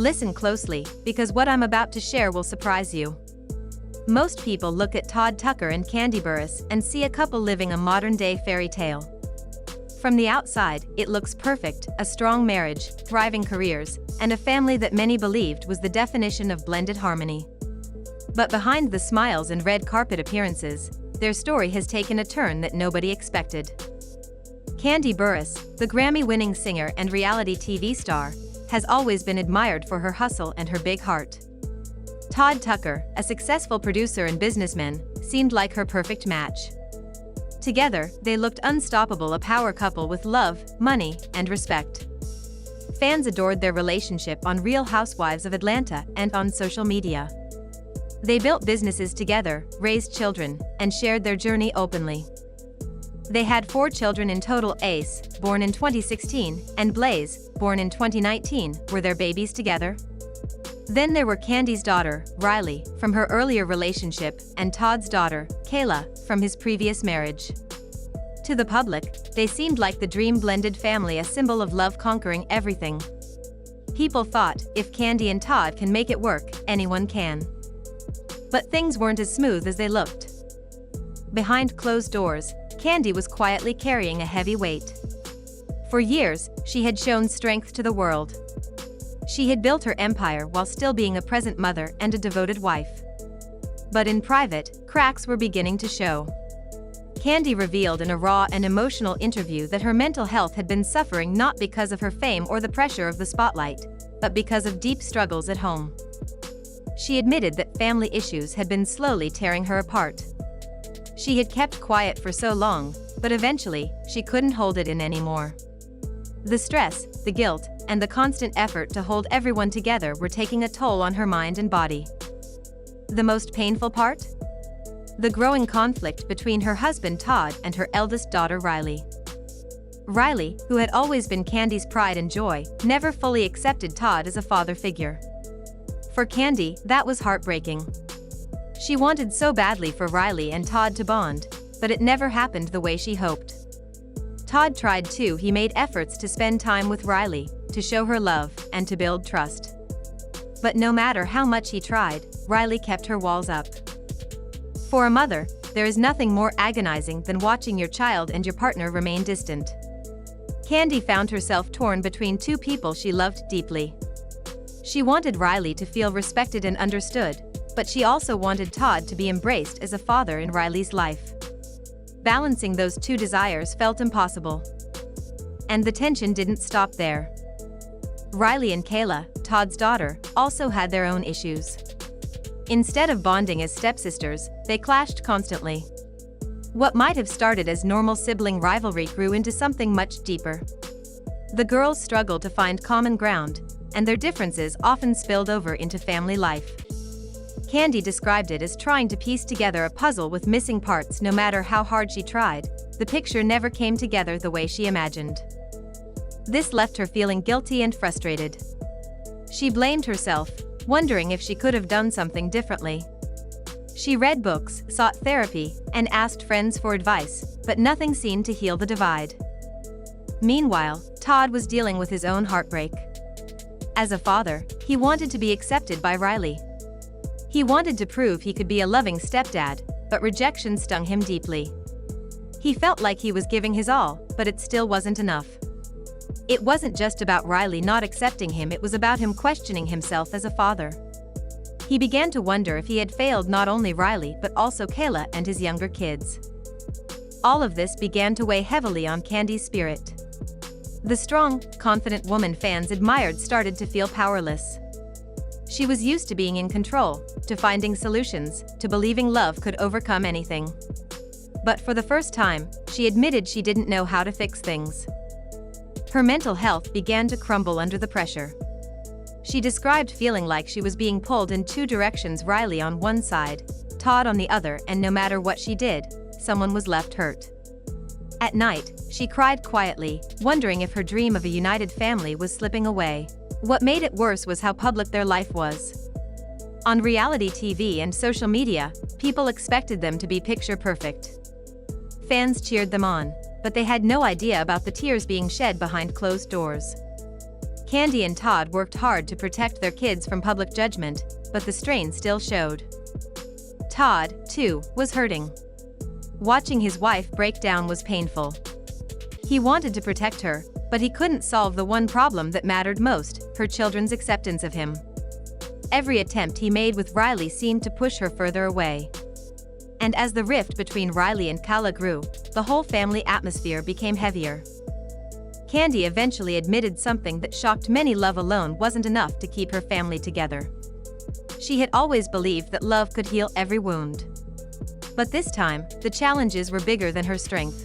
Listen closely, because what I'm about to share will surprise you. Most people look at Todd Tucker and Kandi Burruss and see a couple living a modern-day fairy tale. From the outside, it looks perfect, a strong marriage, thriving careers, and a family that many believed was the definition of blended harmony. But behind the smiles and red carpet appearances, their story has taken a turn that nobody expected. Kandi Burruss, the Grammy-winning singer and reality TV star, has always been admired for her hustle and her big heart. Todd Tucker, a successful producer and businessman, seemed like her perfect match. Together, they looked unstoppable, a power couple with love, money, and respect. Fans adored their relationship on Real Housewives of Atlanta and on social media. They built businesses together, raised children, and shared their journey openly. They had 4 children in total. Ace, born in 2016, and Blaze, born in 2019, were their babies together. Then there were Kandi's daughter, Riley, from her earlier relationship, and Todd's daughter, Kayla, from his previous marriage. To the public, they seemed like the dream blended family, a symbol of love conquering everything. People thought, if Kandi and Todd can make it work, anyone can. But things weren't as smooth as they looked. Behind closed doors, Kandi was quietly carrying a heavy weight. For years, she had shown strength to the world. She had built her empire while still being a present mother and a devoted wife. But in private, cracks were beginning to show. Kandi revealed in a raw and emotional interview that her mental health had been suffering not because of her fame or the pressure of the spotlight, but because of deep struggles at home. She admitted that family issues had been slowly tearing her apart. She had kept quiet for so long, but eventually, she couldn't hold it in anymore. The stress, the guilt, and the constant effort to hold everyone together were taking a toll on her mind and body. The most painful part? The growing conflict between her husband Todd and her eldest daughter Riley. Riley, who had always been Kandi's pride and joy, never fully accepted Todd as a father figure. For Kandi, that was heartbreaking. She wanted so badly for Riley and Todd to bond, but it never happened the way she hoped. Todd tried too. He made efforts to spend time with Riley, to show her love, and to build trust. But no matter how much he tried, Riley kept her walls up. For a mother, there is nothing more agonizing than watching your child and your partner remain distant. Kandi found herself torn between 2 people she loved deeply. She wanted Riley to feel respected and understood, but she also wanted Todd to be embraced as a father in Riley's life. Balancing those 2 desires felt impossible. And the tension didn't stop there. Riley and Kayla, Todd's daughter, also had their own issues. Instead of bonding as stepsisters, they clashed constantly. What might have started as normal sibling rivalry grew into something much deeper. The girls struggled to find common ground, and their differences often spilled over into family life. Kandi described it as trying to piece together a puzzle with missing parts. No matter how hard she tried, the picture never came together the way she imagined. This left her feeling guilty and frustrated. She blamed herself, wondering if she could have done something differently. She read books, sought therapy, and asked friends for advice, but nothing seemed to heal the divide. Meanwhile, Todd was dealing with his own heartbreak. As a father, he wanted to be accepted by Riley. He wanted to prove he could be a loving stepdad, but rejection stung him deeply. He felt like he was giving his all, but it still wasn't enough. It wasn't just about Riley not accepting him, it was about him questioning himself as a father. He began to wonder if he had failed not only Riley but also Kayla and his younger kids. All of this began to weigh heavily on Kandi's spirit. The strong, confident woman fans admired started to feel powerless. She was used to being in control, to finding solutions, to believing love could overcome anything. But for the first time, she admitted she didn't know how to fix things. Her mental health began to crumble under the pressure. She described feeling like she was being pulled in 2 directions, Riley on one side, Todd on the other, and no matter what she did, someone was left hurt. At night, she cried quietly, wondering if her dream of a united family was slipping away. What made it worse was how public their life was. On reality TV and social media, people expected them to be picture perfect. Fans cheered them on, but they had no idea about the tears being shed behind closed doors. Kandi and Todd worked hard to protect their kids from public judgment, but the strain still showed. Todd, too, was hurting. Watching his wife break down was painful. He wanted to protect her, but he couldn't solve the one problem that mattered most, her children's acceptance of him. Every attempt he made with Riley seemed to push her further away. And as the rift between Riley and Kandi grew, the whole family atmosphere became heavier. Kandi eventually admitted something that shocked many: love alone wasn't enough to keep her family together. She had always believed that love could heal every wound. But this time, the challenges were bigger than her strength.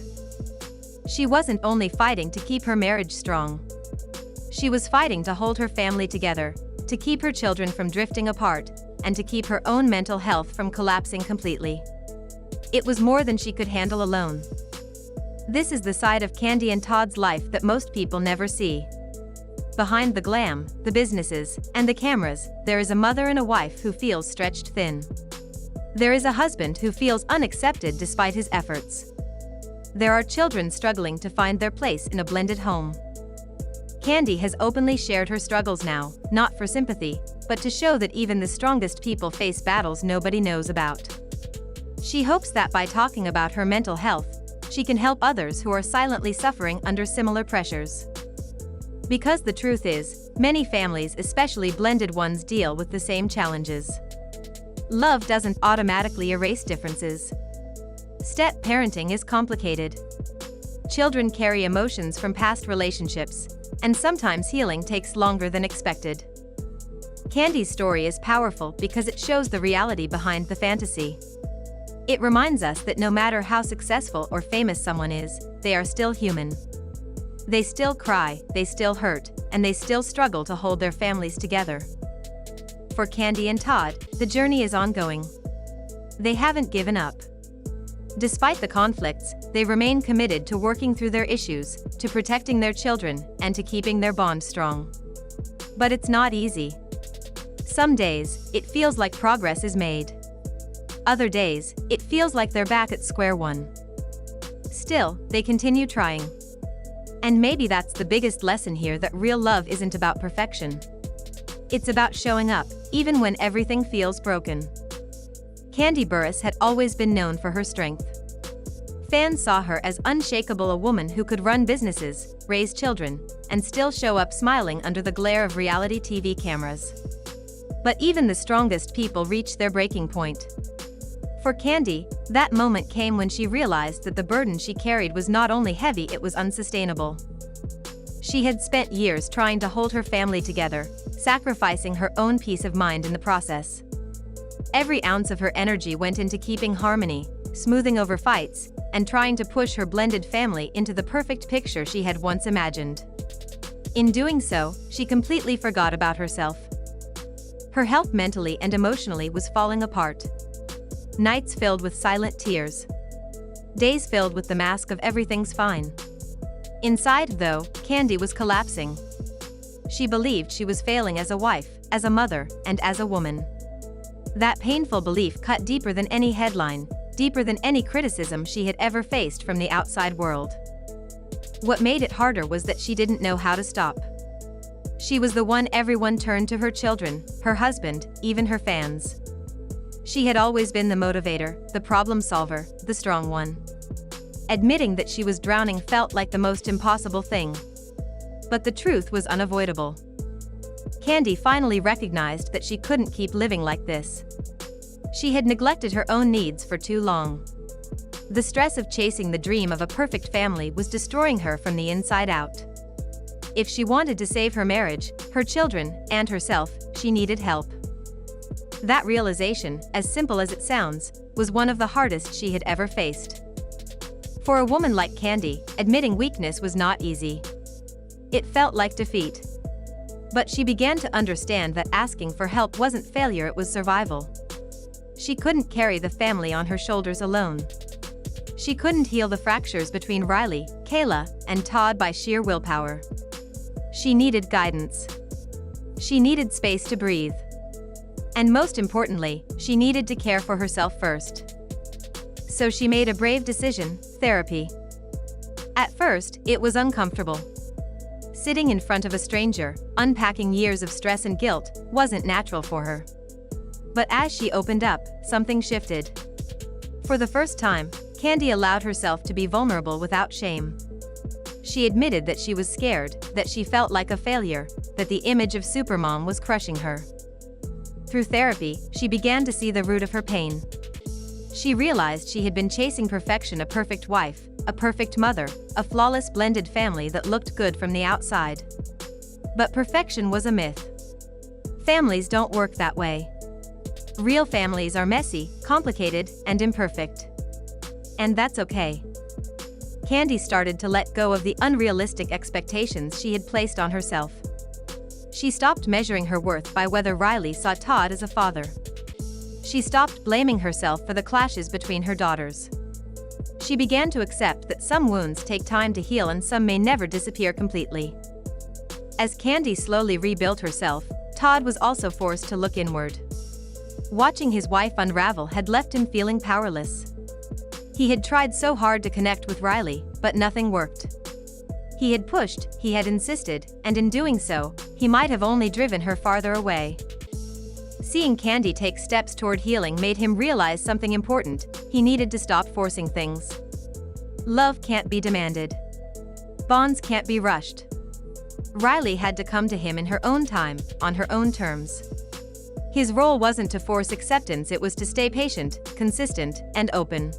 She wasn't only fighting to keep her marriage strong. She was fighting to hold her family together, to keep her children from drifting apart, and to keep her own mental health from collapsing completely. It was more than she could handle alone. This is the side of Kandi and Todd's life that most people never see. Behind the glam, the businesses, and the cameras, there is a mother and a wife who feels stretched thin. There is a husband who feels unaccepted despite his efforts. There are children struggling to find their place in a blended home. Kandi has openly shared her struggles now, not for sympathy, but to show that even the strongest people face battles nobody knows about. She hopes that by talking about her mental health, she can help others who are silently suffering under similar pressures. Because the truth is, many families, especially blended ones, deal with the same challenges. Love doesn't automatically erase differences. Step parenting is complicated. Children carry emotions from past relationships, and sometimes healing takes longer than expected. Kandi's story is powerful because it shows the reality behind the fantasy. It reminds us that no matter how successful or famous someone is, they are still human. They still cry, they still hurt, and they still struggle to hold their families together. For Kandi and Todd, the journey is ongoing. They haven't given up. Despite the conflicts, they remain committed to working through their issues, to protecting their children, and to keeping their bond strong. But it's not easy. Some days, it feels like progress is made. Other days, it feels like they're back at square one. Still, they continue trying. And maybe that's the biggest lesson here, that real love isn't about perfection. It's about showing up, even when everything feels broken. Kandi Burruss had always been known for her strength. Fans saw her as unshakable, a woman who could run businesses, raise children, and still show up smiling under the glare of reality TV cameras. But even the strongest people reach their breaking point. For Kandi, that moment came when she realized that the burden she carried was not only heavy, it was unsustainable. She had spent years trying to hold her family together, sacrificing her own peace of mind in the process. Every ounce of her energy went into keeping harmony, smoothing over fights, and trying to push her blended family into the perfect picture she had once imagined. In doing so, she completely forgot about herself. Her health mentally and emotionally was falling apart. Nights filled with silent tears. Days filled with the mask of everything's fine. Inside, though, Kandi was collapsing. She believed she was failing as a wife, as a mother, and as a woman. That painful belief cut deeper than any headline, deeper than any criticism she had ever faced from the outside world. What made it harder was that she didn't know how to stop. She was the one everyone turned to: her children, her husband, even her fans. She had always been the motivator, the problem solver, the strong one. Admitting that she was drowning felt like the most impossible thing. But the truth was unavoidable. Kandi finally recognized that she couldn't keep living like this. She had neglected her own needs for too long. The stress of chasing the dream of a perfect family was destroying her from the inside out. If she wanted to save her marriage, her children, and herself, she needed help. That realization, as simple as it sounds, was one of the hardest she had ever faced. For a woman like Kandi, admitting weakness was not easy. It felt like defeat. But she began to understand that asking for help wasn't failure, it was survival. She couldn't carry the family on her shoulders alone. She couldn't heal the fractures between Riley, Kayla, and Todd by sheer willpower. She needed guidance. She needed space to breathe. And most importantly, she needed to care for herself first. So she made a brave decision: therapy. At first, it was uncomfortable. Sitting in front of a stranger, unpacking years of stress and guilt, wasn't natural for her. But as she opened up, something shifted. For the first time, Kandi allowed herself to be vulnerable without shame. She admitted that she was scared, that she felt like a failure, that the image of supermom was crushing her. Through therapy, she began to see the root of her pain. She realized she had been chasing perfection, a perfect wife, a perfect mother, a flawless blended family that looked good from the outside. But perfection was a myth. Families don't work that way. Real families are messy, complicated, and imperfect. And that's okay. Kandi started to let go of the unrealistic expectations she had placed on herself. She stopped measuring her worth by whether Riley saw Todd as a father. She stopped blaming herself for the clashes between her daughters. She began to accept that some wounds take time to heal and some may never disappear completely. As Kandi slowly rebuilt herself, Todd was also forced to look inward. Watching his wife unravel had left him feeling powerless. He had tried so hard to connect with Riley, but nothing worked. He had pushed, he had insisted, and in doing so, he might have only driven her farther away. Seeing Kandi take steps toward healing made him realize something important: he needed to stop forcing things. Love can't be demanded. Bonds can't be rushed. Riley had to come to him in her own time, on her own terms. His role wasn't to force acceptance, it was to stay patient, consistent, and open.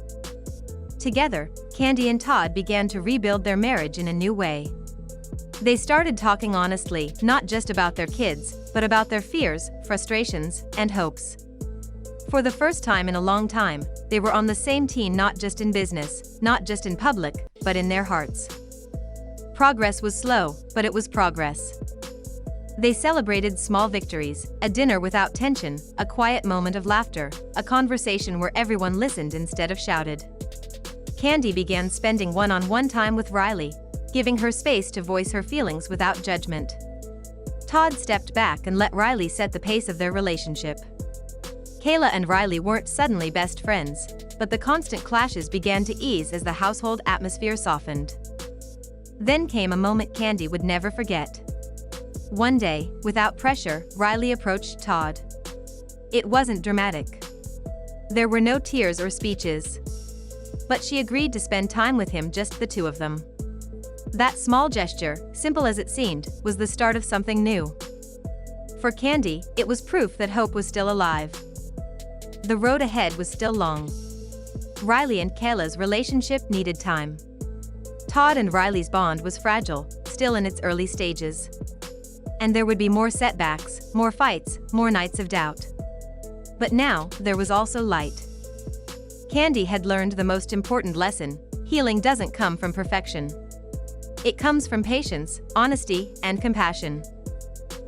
Together, Kandi and Todd began to rebuild their marriage in a new way. They started talking honestly, not just about their kids, but about their fears, frustrations, and hopes. For the first time in a long time, they were on the same team, not just in business, not just in public, but in their hearts. Progress was slow, but it was progress. They celebrated small victories: a dinner without tension, a quiet moment of laughter, a conversation where everyone listened instead of shouted. Kandi began spending one-on-one time with Riley, giving her space to voice her feelings without judgment. Todd stepped back and let Riley set the pace of their relationship. Kayla and Riley weren't suddenly best friends, but the constant clashes began to ease as the household atmosphere softened. Then came a moment Kandi would never forget. One day, without pressure, Riley approached Todd. It wasn't dramatic. There were no tears or speeches. But she agreed to spend time with him, just the two of them. That small gesture, simple as it seemed, was the start of something new. For Kandi, it was proof that hope was still alive. The road ahead was still long. Riley and Kayla's relationship needed time. Todd and Riley's bond was fragile, still in its early stages. And there would be more setbacks, more fights, more nights of doubt. But now, there was also light. Kandi had learned the most important lesson: healing doesn't come from perfection. It comes from patience, honesty, and compassion.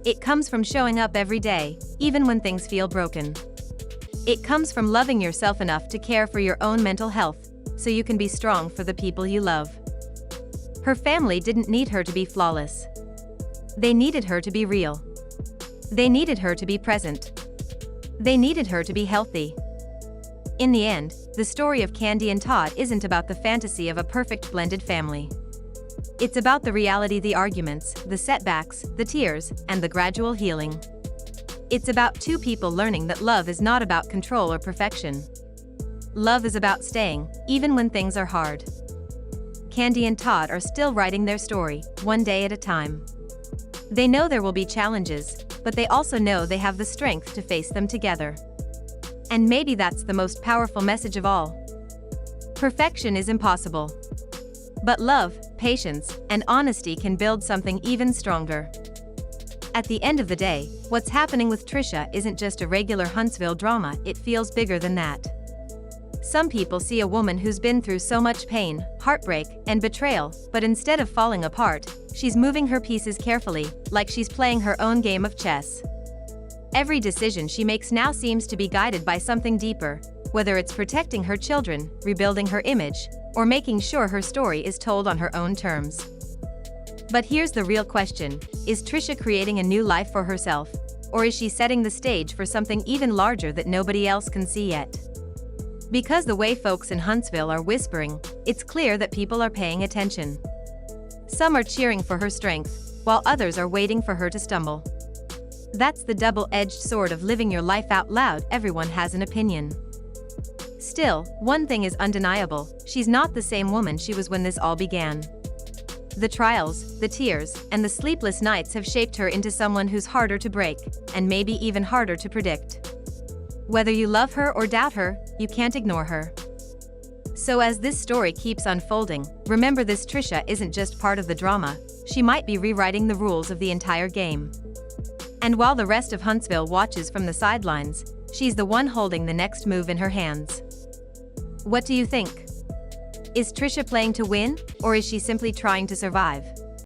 It comes from showing up every day, even when things feel broken. It comes from loving yourself enough to care for your own mental health, so you can be strong for the people you love. Her family didn't need her to be flawless. They needed her to be real. They needed her to be present. They needed her to be healthy. In the end, the story of Kandi and Todd isn't about the fantasy of a perfect blended family. It's about the reality, the arguments, the setbacks, the tears, and the gradual healing. It's about two people learning that love is not about control or perfection. Love is about staying, even when things are hard. Kandi and Todd are still writing their story, one day at a time. They know there will be challenges, but they also know they have the strength to face them together. And maybe that's the most powerful message of all. Perfection is impossible. But love, patience, and honesty can build something even stronger. At the end of the day, what's happening with Trisha isn't just a regular Huntsville drama, it feels bigger than that. Some people see a woman who's been through so much pain, heartbreak, and betrayal, but instead of falling apart, she's moving her pieces carefully, like she's playing her own game of chess. Every decision she makes now seems to be guided by something deeper, whether it's protecting her children, rebuilding her image, or making sure her story is told on her own terms. But here's the real question: is Trisha creating a new life for herself, or is she setting the stage for something even larger that nobody else can see yet? Because the way folks in Huntsville are whispering, it's clear that people are paying attention. Some are cheering for her strength, while others are waiting for her to stumble. That's the double-edged sword of living your life out loud. Everyone has an opinion. Still, one thing is undeniable: she's not the same woman she was when this all began. The trials, the tears, and the sleepless nights have shaped her into someone who's harder to break, and maybe even harder to predict. Whether you love her or doubt her, you can't ignore her. So as this story keeps unfolding, remember this: Trisha isn't just part of the drama, she might be rewriting the rules of the entire game. And while the rest of Huntsville watches from the sidelines, she's the one holding the next move in her hands. What do you think? Is Trisha playing to win, or is she simply trying to survive?